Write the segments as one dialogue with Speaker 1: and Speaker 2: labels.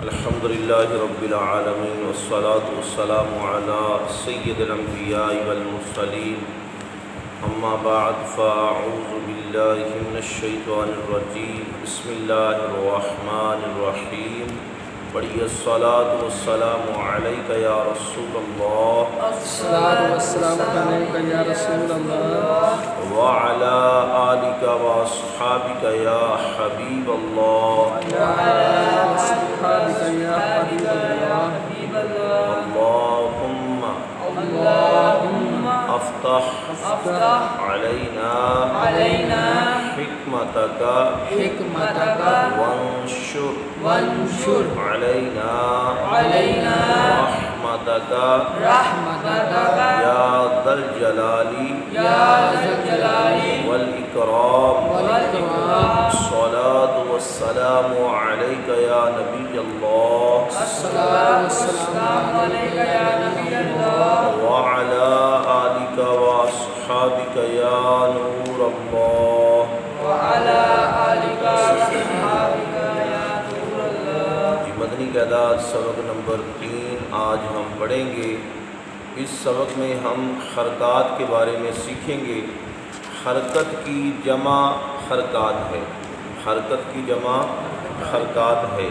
Speaker 1: الحمد لله رب العالمين والصلاة والسلام على سيد الأنبياء والمرسلين أما بعد فأعوذ بالله من الشيطان الرجيم بسم الله الرحمن الرحيم بڑی الصلاة والسلام عليك يا رسول الله
Speaker 2: الصلاة والسلام عليك يا رسول الله
Speaker 1: وعلى آلك وأصحابك يا حبيب الله
Speaker 2: وعلى أصحابك يا حبيب الله
Speaker 1: اللهم افتح علينا حكمتك وانشر علينا رحمتك يا ذا الجلال والإكرام الصلاة والسلام عليك يا نبي الله
Speaker 2: الصلاة والسلام عليك يا نبي الله
Speaker 1: وعلى آلك وأصحابك يا نور الله
Speaker 2: وعلى آلك وأصحابك يا نور الله
Speaker 1: مدنی تعداد سبق نمبر 3 آج ہم پڑھیں گے۔ اس سبق میں ہم حرکات کے بارے میں سیکھیں گے۔ حرکت کی جمع حرکات ہے، حرکت کی جمع حرکات ہے۔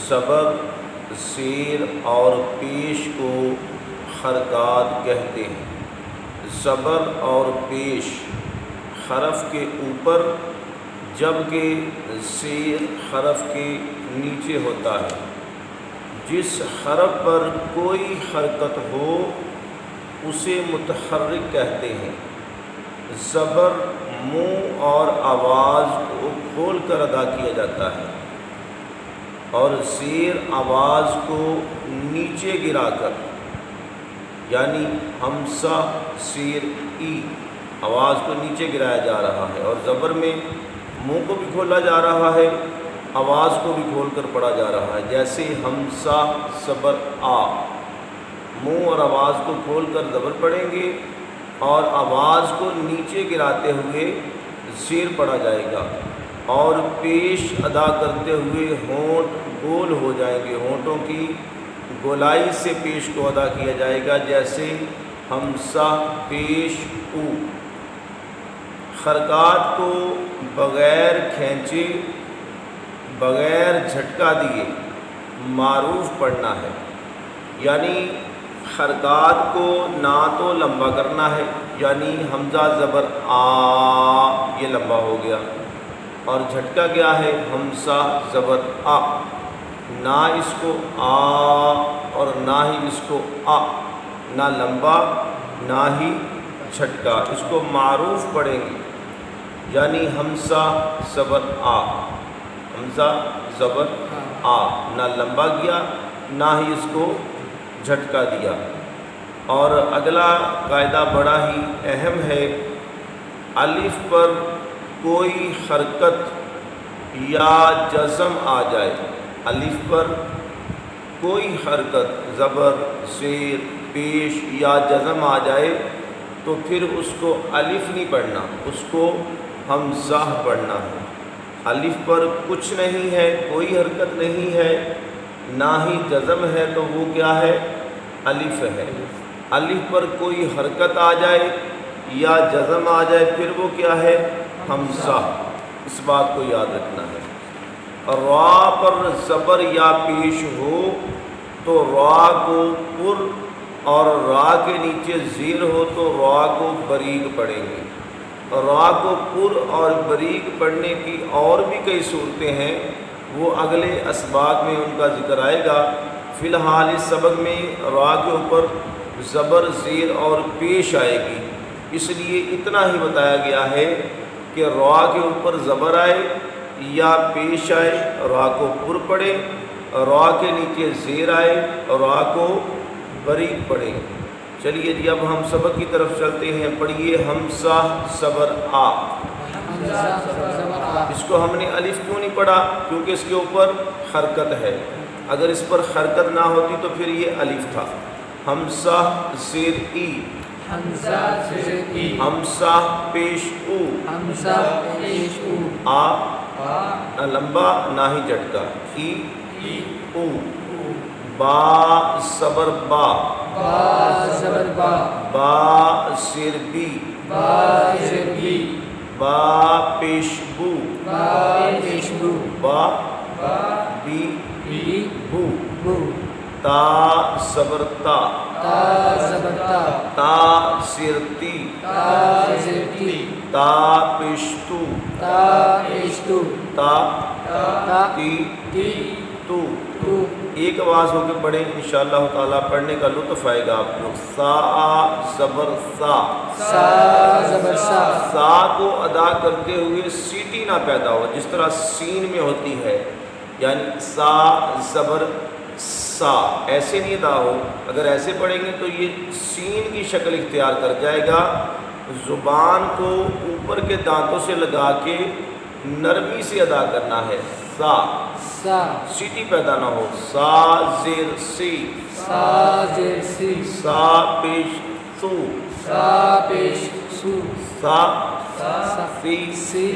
Speaker 1: زبر، زیر اور پیش کو حرکات کہتے ہیں۔ زبر اور پیش حرف کے اوپر جبکہ زیر حرف کے نیچے ہوتا ہے۔ جس حرف پر کوئی حرکت ہو اسے متحرک کہتے ہیں۔ زبر منہ اور آواز کو کھول کر ادا کیا جاتا ہے اور زیر آواز کو نیچے گرا کر، یعنی ہمسہ سیر ای، آواز کو نیچے گرایا جا رہا ہے، اور زبر میں منہ کو بھی کھولا جا رہا ہے، آواز کو بھی کھول کر پڑھا جا رہا ہے۔ جیسے ہمسہ صبر آ، منہ اور آواز کو کھول کر زبر پڑھیں گے اور آواز کو نیچے گراتے ہوئے زیر پڑھا جائے گا، اور پیش ادا کرتے ہوئے ہونٹ گول ہو جائیں گے، ہونٹوں کی گولائی سے پیش کو ادا کیا جائے گا، جیسے ہمسہ پیش او۔ حرکات کو بغیر کھینچے، بغیر جھٹکا دیے معروف پڑھنا ہے، یعنی حرکات کو نہ تو لمبا کرنا ہے، یعنی حمزہ زبر آ یہ لمبا ہو گیا، اور جھٹکا کیا ہے حمزہ زبر آ، نہ اس کو آ اور نہ ہی اس کو آ، نہ لمبا نہ ہی جھٹکا، اس کو معروف پڑھیں گے، یعنی حمزہ زبر آ، حمزہ زبر آ، نہ لمبا کیا نہ ہی اس کو جھٹکا دیا۔ اور اگلا قاعدہ بڑا ہی اہم ہے، الف پر کوئی حرکت یا جزم آ جائے، الف پر کوئی حرکت زبر، زیر، پیش یا جزم آ جائے تو پھر اس کو الف نہیں پڑھنا، اس کو حمزہ پڑھنا ہے۔ الف پر کچھ نہیں ہے، کوئی حرکت نہیں ہے، نہ ہی جزم ہے، تو وہ کیا ہے الف ہے۔ الف پر کوئی حرکت آ جائے یا جزم آ جائے پھر وہ کیا ہے حمزہ، اس بات کو یاد رکھنا ہے۔ را پر زبر یا پیش ہو تو را کو پر، اور را کے نیچے زیر ہو تو را کو بریک پڑھیں گے۔ را کو پر اور بریک پڑھنے کی اور بھی کئی صورتیں ہیں، وہ اگلے اسباق میں ان کا ذکر آئے گا۔ فی الحال اس سبق میں را کے اوپر زبر، زیر اور پیش آئے گی، اس لیے اتنا ہی بتایا گیا ہے کہ را کے اوپر زبر آئے یا پیش آئے را کو پر پڑھیں، را کے نیچے زیر آئے را کو بریک پڑھیں۔ چلیے جی اب ہم سبق کی طرف چلتے ہیں، پڑھیے حمزہ صبر آ۔ اس کو ہم نے الف کیوں نہیں پڑھا؟ کیونکہ اس کے اوپر حرکت ہے، اگر اس پر حرکت نہ ہوتی تو پھر یہ الف تھا۔ حمزہ زیر ای، حمزہ پیش او، آ نہ لمبا نہ ہی جھٹکا، ای او با صبر با
Speaker 2: با زبر با
Speaker 1: با سر بی
Speaker 2: با زر بی
Speaker 1: با پیشبو
Speaker 2: با پیشبو
Speaker 1: با
Speaker 2: با
Speaker 1: بی
Speaker 2: بی
Speaker 1: بو
Speaker 2: بو
Speaker 1: تا صبر تا
Speaker 2: تا زبر تا
Speaker 1: تا سرتی
Speaker 2: تا زر تی
Speaker 1: تا پشتو
Speaker 2: تا پیشتو
Speaker 1: تا
Speaker 2: تا
Speaker 1: تی
Speaker 2: تی
Speaker 1: تو
Speaker 2: تو
Speaker 1: ایک آواز ہو کے پڑھیں انشاءاللہ تعالیٰ، پڑھنے کا لطف آئے گا آپ کو۔ سا صبر سا،
Speaker 2: سا زبر سا
Speaker 1: سا کو ادا کرتے ہوئے سیٹی نہ پیدا ہو جس طرح سین میں ہوتی ہے، یعنی سا صبر سا ایسے نہیں ادا ہو۔ اگر ایسے پڑھیں گے تو یہ سین کی شکل اختیار کر جائے گا۔ زبان کو اوپر کے دانتوں سے لگا کے نرمی سے ادا کرنا ہے۔ سا
Speaker 2: سا
Speaker 1: سیٹی پیدا نہ ہو۔ سا زیر سی،
Speaker 2: سا زر سی
Speaker 1: سا پیش سو،
Speaker 2: سا پیش سو
Speaker 1: سا
Speaker 2: سا
Speaker 1: سی
Speaker 2: سی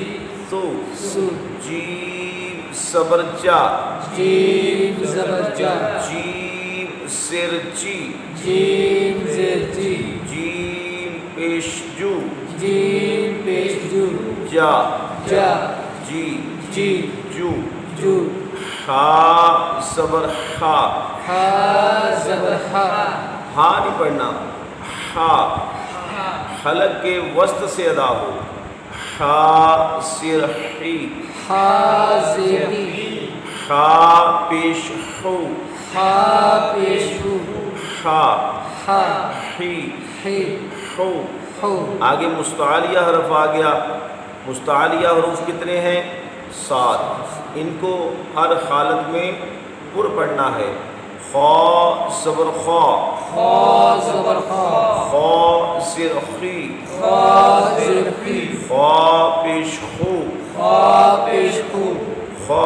Speaker 1: سو،
Speaker 2: سو
Speaker 1: جیم صبر جا،
Speaker 2: جیم زبر جا
Speaker 1: جیم سر جی،
Speaker 2: جیم زر جی
Speaker 1: جیم پیش جو،
Speaker 2: جیم پیش جو
Speaker 1: جا
Speaker 2: جا
Speaker 1: جی
Speaker 2: جی
Speaker 1: جو،
Speaker 2: جو
Speaker 1: ہا صبر ہا،
Speaker 2: ہا زبر ہا
Speaker 1: ہا نہیں پڑھنا، ہا حلق کے وسط سے ادا ہو۔ ہا سر ہی،
Speaker 2: ہا زیر ہی
Speaker 1: ہا پیش ہو،
Speaker 2: ہا پیش ہو
Speaker 1: ہا
Speaker 2: ہا
Speaker 1: ہی
Speaker 2: ہی
Speaker 1: ہو۔
Speaker 2: ہو
Speaker 1: آگے مستعلیہ حرف آ گیا۔ مستعلیہ حروف کتنے ہیں؟ 7۔ ان کو ہر حالت میں پر پڑھنا ہے۔ خا صبر خا،
Speaker 2: خا زبر خا
Speaker 1: خا سر خی،
Speaker 2: خا زر خی
Speaker 1: خا پیش خو،
Speaker 2: خا پیش خو
Speaker 1: خا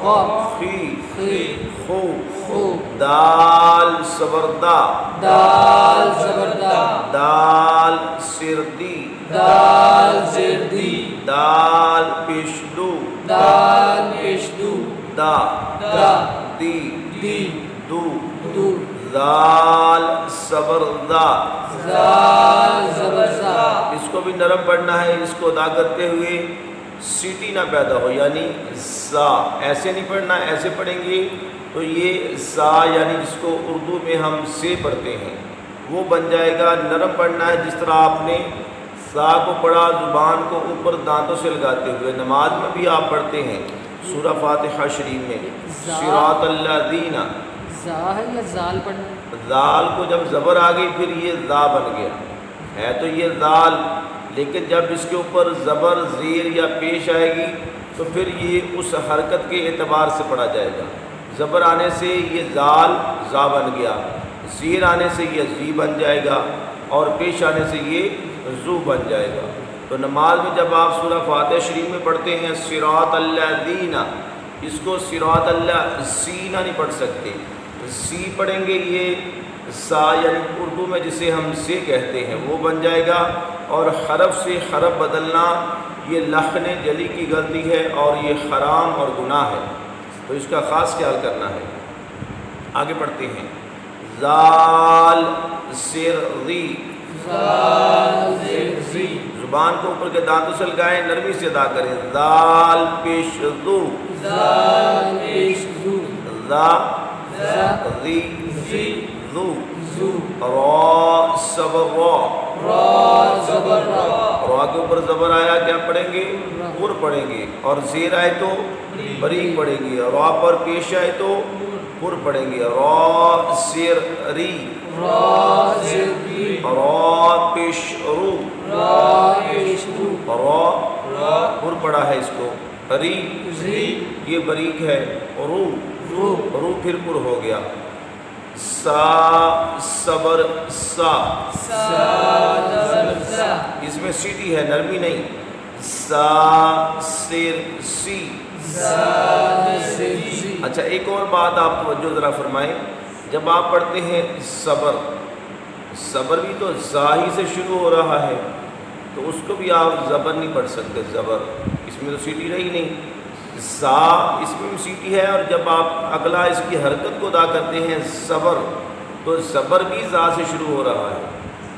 Speaker 2: خا
Speaker 1: خی
Speaker 2: خی
Speaker 1: خو،
Speaker 2: خو
Speaker 1: دال صبر دا،
Speaker 2: دال زبر دا
Speaker 1: دال سر دی،
Speaker 2: دال زر دی
Speaker 1: دال پیش دو،
Speaker 2: دال پیش دو
Speaker 1: دا
Speaker 2: دا
Speaker 1: دی
Speaker 2: دی
Speaker 1: دو،
Speaker 2: دو
Speaker 1: زال صبر دا۔
Speaker 2: زال زبر زا
Speaker 1: اس کو بھی نرم پڑھنا ہے، اس کو ادا کرتے ہوئے سیٹی نہ پیدا ہو، یعنی زا ایسے نہیں پڑھنا، ایسے پڑھیں گے تو یہ زا یعنی جس کو اردو میں ہم سے پڑھتے ہیں وہ بن جائے گا۔ نرم پڑھنا ہے جس طرح آپ نے سا کو پڑھا زبان کو اوپر دانتوں سے لگاتے ہوئے۔ نماز میں بھی آپ پڑھتے ہیں سورہ فاتحہ شریف میں صراط الذین،
Speaker 2: زا ہے یا زال پڑھنا؟
Speaker 1: زال کو جب زبر آ گئی پھر یہ زا بن گیا ہے تو یہ زال، لیکن جب اس کے اوپر زبر زیر یا پیش آئے گی تو پھر یہ اس حرکت کے اعتبار سے پڑھا جائے گا۔ زبر آنے سے یہ زال زا بن گیا، زیر آنے سے یہ زی بن جائے گا، اور پیش آنے سے یہ زو بن جائے گا۔ تو نماز میں جب آپ سورہ فاتحہ شریف میں پڑھتے ہیں صراط الذین، اس کو صراط الذین نہیں پڑھ سکتے، سی پڑھیں گے، یہ سا یعنی اردو میں جسے ہم سے کہتے ہیں وہ بن جائے گا، اور حرف سے حرف بدلنا یہ لخن جلی کی غلطی ہے اور یہ حرام اور گناہ ہے، تو اس کا خاص خیال کرنا ہے۔ آگے پڑھتے ہیں زال سر ری،
Speaker 2: زال زر زی
Speaker 1: زبان کو اوپر کے دانتوں سے لگائیں، نرمی سے ادا کریں۔ زال پیش دو،
Speaker 2: زال پیش زو
Speaker 1: زا
Speaker 2: زا
Speaker 1: ری
Speaker 2: زی
Speaker 1: زو،
Speaker 2: زو
Speaker 1: را صبر را،
Speaker 2: را زبر را
Speaker 1: را کے اوپر زبر آیا کیا پڑھیں گے؟ پر پڑھیں گے، اور زیر آئے تو بریک پڑھیں گے، را پر پیش آئے تو پر پڑھیں گے۔ را سر ری،
Speaker 2: را زر ری
Speaker 1: را پیش رو،
Speaker 2: را پیش رو
Speaker 1: را پر پڑا ہے اس کو، ری
Speaker 2: ری
Speaker 1: یہ بریک ہے، رو
Speaker 2: رو
Speaker 1: رو پھر پر ہو گیا۔ سا صبر سا،
Speaker 2: سا زبر سا
Speaker 1: اس میں سیٹی ہے، نرمی نہیں۔ سا سر سی،
Speaker 2: زال زر زی
Speaker 1: اچھا ایک اور بات آپ توجہ ذرا فرمائیں، جب آپ پڑھتے ہیں صبر، صبر بھی تو زا ہی سے شروع ہو رہا ہے، تو اس کو بھی آپ زبر نہیں پڑھ سکتے، زبر اس میں تو سیٹی رہی نہیں، زا اس میں بھی سیٹی ہے، اور جب آپ اگلا اس کی حرکت کو ادا کرتے ہیں زبر، تو زبر بھی زا سے شروع ہو رہا ہے،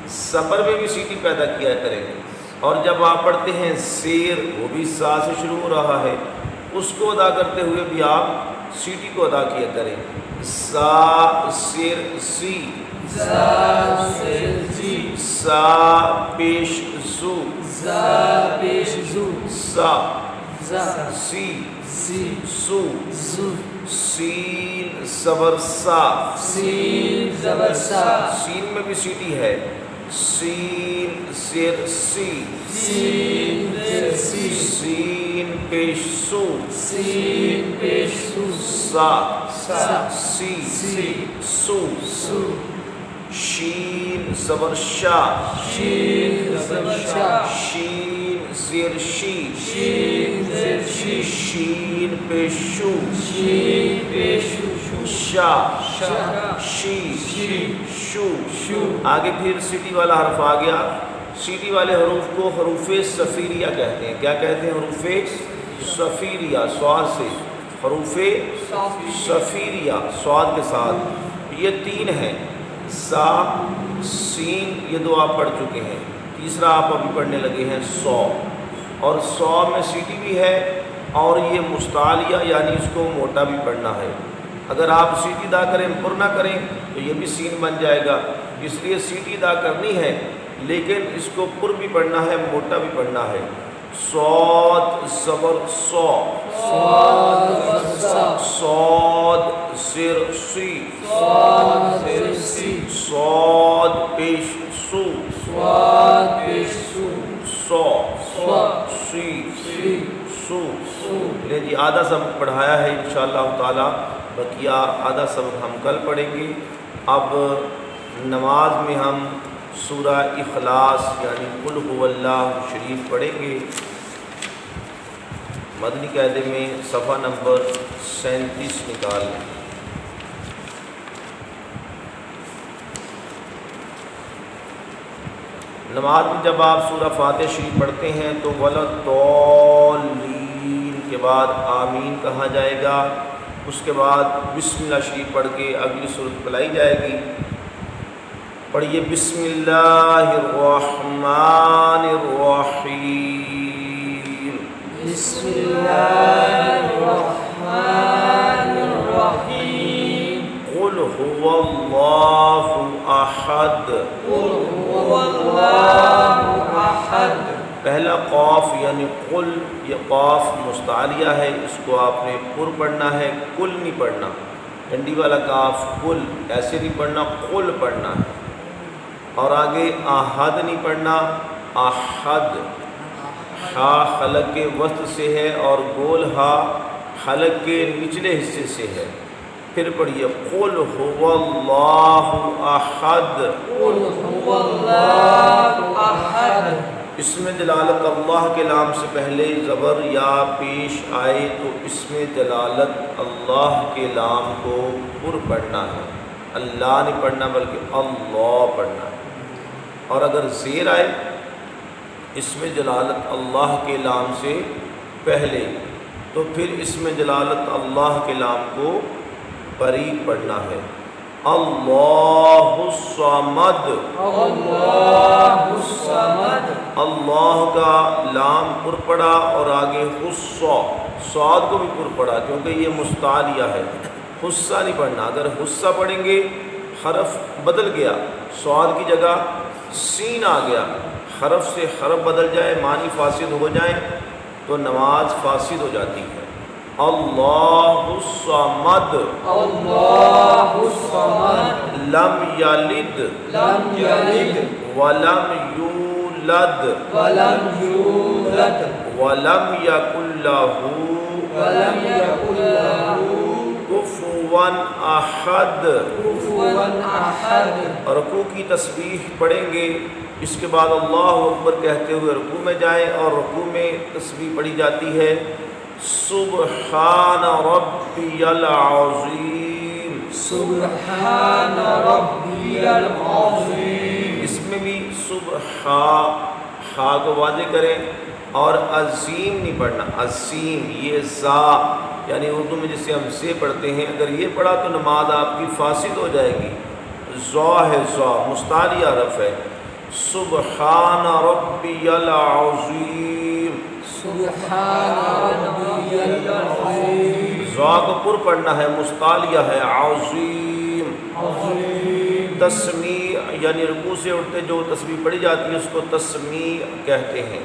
Speaker 1: زبر میں بھی سیٹی پیدا کیا کریں گے۔ اور جب آپ پڑھتے ہیں زیر، وہ بھی زا سے شروع ہو رہا ہے، اس کو ادا کرتے ہوئے بھی آپ سیٹی کو ادا کیا کریں۔ زا زیر سی،
Speaker 2: زا زیر زی،
Speaker 1: سا پیش زو،
Speaker 2: زا پیش زو،
Speaker 1: سا
Speaker 2: زا
Speaker 1: سی
Speaker 2: زی،
Speaker 1: سو،
Speaker 2: زو،
Speaker 1: سین زبر سا،
Speaker 2: سین زبر سا،
Speaker 1: سین میں بھی سیٹی ہے، سین زیر سی،
Speaker 2: سین زیر سی،
Speaker 1: سین پیش سو،
Speaker 2: سین پیش سو،
Speaker 1: سا
Speaker 2: سا
Speaker 1: سی
Speaker 2: سی،
Speaker 1: سو،
Speaker 2: سو،
Speaker 1: شین زبر شا،
Speaker 2: شین زبر شا،
Speaker 1: شین زیر شی،
Speaker 2: شین زیر شی،
Speaker 1: شین پیش شو،
Speaker 2: شین پیش شو،
Speaker 1: شا
Speaker 2: شا
Speaker 1: شی
Speaker 2: شی،
Speaker 1: شو
Speaker 2: شو۔
Speaker 1: آگے پھر سیٹی والا حرف آ گیا۔ سیٹی والے حروف کو حروف صفیریہ کہتے ہیں۔ کیا کہتے ہیں؟ حروف صفیریہ، صاد سے، حروف صفیریہ صاد کے ساتھ۔ یہ تین ہیں، سا سین، یہ دو آپ پڑھ چکے ہیں، تیسرا آپ ابھی پڑھنے لگے ہیں سو، اور سو میں سیٹی بھی ہے، اور یہ مستعلیہ یعنی اس کو موٹا بھی پڑھنا ہے۔ اگر آپ سیٹی ادا کریں پر نہ کریں تو یہ بھی سین بن جائے گا، اس لیے سیٹی ادا کرنی ہے لیکن اس کو پر بھی پڑھنا ہے، موٹا بھی پڑھنا ہے۔ صاد زبر سو،
Speaker 2: صاد زبر سا،
Speaker 1: صاد زیر سی،
Speaker 2: صاد زیر سی،
Speaker 1: صاد پیش سو،
Speaker 2: صاد پیش سو،
Speaker 1: سو
Speaker 2: سو،
Speaker 1: سی
Speaker 2: سی،
Speaker 1: سو۔
Speaker 2: سو۔
Speaker 1: لے جی آدھا سبق پڑھایا ہے انشاءاللہ تعالی، بقیہ آدھا سبق ہم کل پڑھیں گے۔ اب نماز میں ہم سورہ اخلاص یعنی قل هو اللہ شریف پڑھیں گے۔ مدنی قاعدے میں صفحہ نمبر 37 نکال لیں۔ نماز میں جب آپ سورہ فاتحہ شریف پڑھتے ہیں تو وَلَضَّالِّينَ کے بعد آمین کہا جائے گا، اس کے بعد بسم اللہ شریف پڑھ کے اگلی سورت پڑھائی جائے گی۔ پڑھیے بسم اللہ الرحمن الرحیم،
Speaker 2: بسم اللہ الرحمن الرحیم،
Speaker 1: قل هو اللہ احد،
Speaker 2: قل هو اللہ احد۔
Speaker 1: پہلا قاف یعنی قل، یہ قاف مستعلیہ ہے، اس کو آپ نے پر پڑھنا ہے، کل نہیں پڑھنا۔ ڈنڈی والا قاف کل ایسے نہیں پڑھنا، قل پڑھنا ہے۔ اور آگے احد نہیں پڑھنا، احد۔ ہا حلق کے وسط سے ہے اور گول ہا حلق کے نچلے حصے سے ہے۔ پھر پڑھیے قل هو اللہ احد،
Speaker 2: قل هو اللہ احد۔
Speaker 1: اس میں جلالت اللہ کے لام سے پہلے زبر یا پیش آئے تو اس میں جلالت اللہ کے لام کو پر پڑھنا ہے، اللہ نہیں پڑھنا بلکہ اللہ پڑھنا ہے۔ اور اگر زیر آئے اس میں جلالت اللہ کے لام سے پہلے تو پھر اس میں جلالت اللہ کے لام کو قریب پڑھنا ہے۔ اللہ الصمد،
Speaker 2: اللہ الصمد،
Speaker 1: اللہ کا لام پر پڑا اور آگے حصہ، صاد کو بھی پر پڑا کیونکہ یہ مستعلیہ ہے، حصہ نہیں پڑھنا۔ اگر حصہ پڑھیں گے حرف بدل گیا، صاد کی جگہ سین آ گیا، حرف سے حرف بدل جائے، معنی فاسد ہو جائیں تو نماز فاسد ہو جاتی ہے۔ اللہ الصمد،
Speaker 2: اللہ الصمد،
Speaker 1: لم یلد
Speaker 2: لم یلد
Speaker 1: ولم یولد
Speaker 2: ولم یولد
Speaker 1: ولم یکن لہ
Speaker 2: ولم یکن لہ
Speaker 1: کفوا احد۔
Speaker 2: کفوا احد۔
Speaker 1: رکوع کی تسبیح پڑھیں گے، اس کے بعد اللہ اکبر کہتے ہوئے رکوع میں جائیں، اور رکوع میں تسبیح پڑھی جاتی ہے سبحان ربی العظیم،
Speaker 2: سبحان ربی العظیم۔
Speaker 1: اس میں بھی صبح ہا کو واضح کریں، اور عظیم نہیں پڑھنا، عظیم یہ زا، یعنی اردو میں جسے ہم سے پڑھتے ہیں، اگر یہ پڑھا تو نماز آپ کی فاسد ہو جائے گی۔ زا ہے، زا مستعلی حرف ہے۔ سبحان ربی العظیم،
Speaker 2: سبحان ربی العظیم،
Speaker 1: زا کو پر پڑھنا ہے، مستعلیہ ہے، عظیم۔
Speaker 2: عظیم،
Speaker 1: تسمیع یعنی رکوع سے اٹھتے جو تسبیح پڑھی جاتی ہے اس کو تسمیع کہتے ہیں۔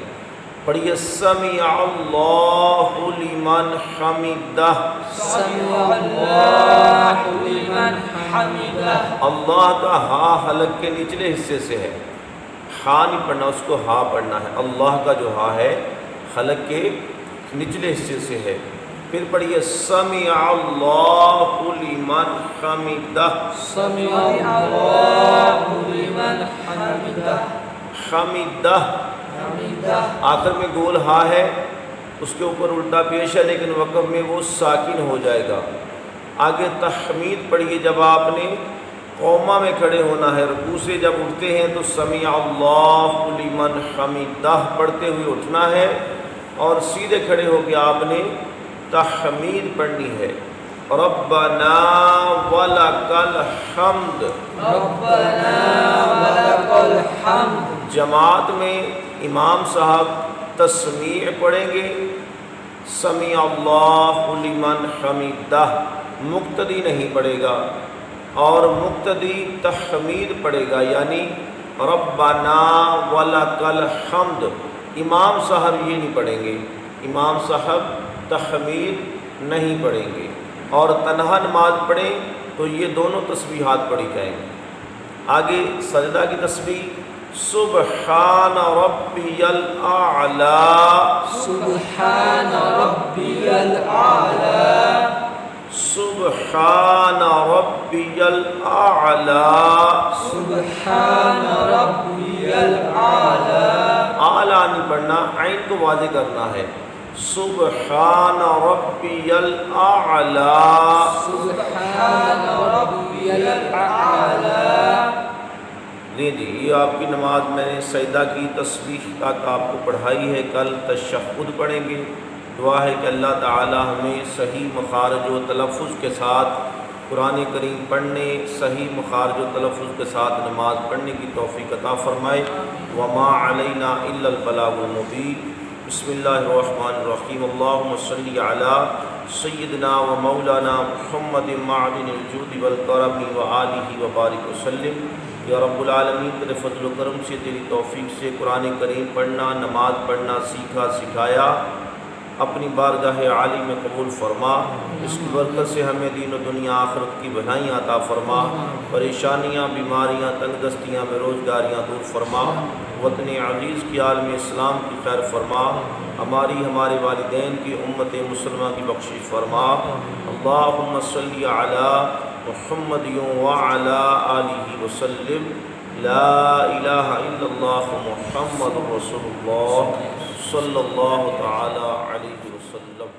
Speaker 1: پڑھیے سمیع اللہ لمن حمدہ،
Speaker 2: سمع اللہ لمن حمدہ،
Speaker 1: اللہ کا ہا حلق کے نچلے حصے سے ہے، ہا نہیں پڑھنا، اس کو ہا پڑھنا ہے۔ اللہ کا جو ہا ہے حلق کے نچلے حصے سے ہے۔ پھر پڑھیے سمیع اللہ لمن حمدہ،
Speaker 2: سمع اللہ لمن حمدہ،
Speaker 1: حمدہ
Speaker 2: حمدہ،
Speaker 1: آخر میں گول ہا ہے، اس کے اوپر الٹا پیش ہے لیکن وقف میں وہ ساکن ہو جائے گا۔ آگے تحمید پڑھیے، جب آپ نے قومہ میں کھڑے ہونا ہے، رکوع سے جب اٹھتے ہیں تو سمیع اللہ لمن حمدہ پڑھتے ہوئے اٹھنا ہے، اور سیدھے کھڑے ہو کے آپ نے تحمید پڑھنی ہے۔ ربنا ولک الحمد،
Speaker 2: ربنا ولک الحمد،
Speaker 1: جماعت میں امام صاحب تسمیع پڑھیں گے، سمیع اللہ لمن حمدہ، مقتدی نہیں پڑھے گا، اور مقتدی تحمید پڑھے گا، یعنی ربنا ولک الحمد۔ امام صاحب یہ نہیں پڑھیں گے، امام صاحب تحمید نہیں پڑھیں گے، اور تنہا نماز پڑھیں تو یہ دونوں تسبیحات پڑھی جائیں گی۔ آگے سجدہ کی تسبیح، سبحان ربی الاعلی،
Speaker 2: سبحان ربی الاعلی،
Speaker 1: سبحان ربی الاعلی،
Speaker 2: سبحان ربی الاعلی،
Speaker 1: اعلیٰ نہیں پڑھنا، عین کو واضح کرنا ہے، سبحان ربی الاعلی۔
Speaker 2: سبحان ربی الاعلی۔
Speaker 1: جی یہ آپ کی نماز میں نے سجدہ کی تسبیح تک آپ کو پڑھائی ہے، کل تشہد پڑھیں گے۔ دعا ہے کہ اللہ تعالی ہمیں صحیح مخارج و تلفظ کے ساتھ قرآن کریم پڑھنے، صحیح مخارج و تلفظ کے ساتھ نماز پڑھنے کی توفیق عطا فرمائے۔ وما علینا الا البلاغ المبین۔ بسم اللہ الرحمن الرحیم، اللہم صلی علی سیدنا و مولانا محمد معدن الجود والکرم وآلہ وبارک وسلم۔ یا رب العالمین، تیرے فضل و کرم سے، تیری توفیق سے قرآن کریم پڑھنا، نماز پڑھنا سیکھا سکھایا، اپنی بارگاہ عالی میں قبول فرما۔ اس کی برکت سے ہمیں دین و دنیا آخرت کی بھلائیاں عطا فرما، پریشانیاں، بیماریاں، تنگ دستیاں، بے روزگاریاں دور فرما، وطن عزیز کی عالم اسلام کی خیر فرما، ہماری ہمارے والدین کی امت مسلمہ کی بخشش فرما۔ اللہم صلی علی محمد وعلی آلہ وسلم۔ لا الہ الا اللہ محمد رسول اللہ صلی اللہ تعالی علیہ وسلم۔